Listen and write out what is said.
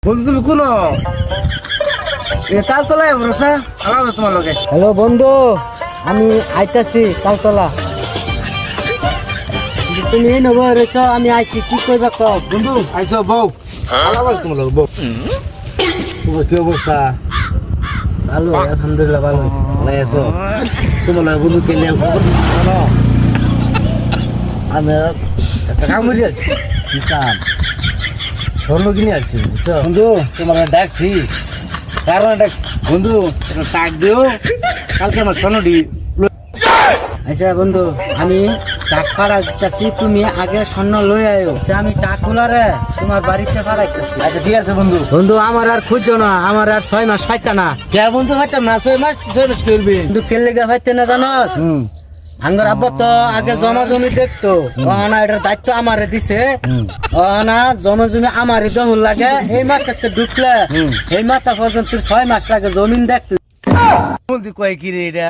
বন্ধু তুমি কোন তালতলায় ভরসা আমার তোমার লগে। হ্যালো বন্ধু, আমি আইতাছি তালতলা। তুমি এই নব রেছ, আমি আইছি, কি করবা কও? বন্ধু আইছো বউ আলাবাস তোমার লগে বউ। তোমার কি অবস্থা? ভালো, আলহামদুলিল্লাহ ভালো। ভালো আছো? তোমার লগে বন্ধু কেলে জানো আমি একটা কাম করে আছি। কি কাম? স্বর্ণ কিনে আছি বুঝছো বন্ধু। তোমার ডাকছি কারণ ডাকছি বন্ধু, একটা টাক দিও, কালকে আমার স্বর্ণটি। আচ্ছা বন্ধু, আমি টাক ফাড়াইতাছি, তুমি আগে স্বর্ণ লই আয়ো। আচ্ছা আমি টাক গুলারে তোমার বাড়িতে ফাড়াইতাছি। আচ্ছা ঠিক আছে বন্ধু। বন্ধু আমার আর খুঁজছো না, আমার আর 6 মাস ফাইতা না। কে বন্ধু ভাইতাম না, 6 মাস করবি। কিন্তু কেলে গা ফাইতে না জানোস? আঙ্গর আব্বা তো আগে জমা জমি দেখতো, না এটার দায়িত্ব আমারে দিছে। না জমা জমি আমারই দহল লাগে, এই মাথাতে ঢুকলে এই মাথা পর্যন্ত 6 মাস লাগে জমিন দেখতে। বন্ধু কয় কি রে এটা?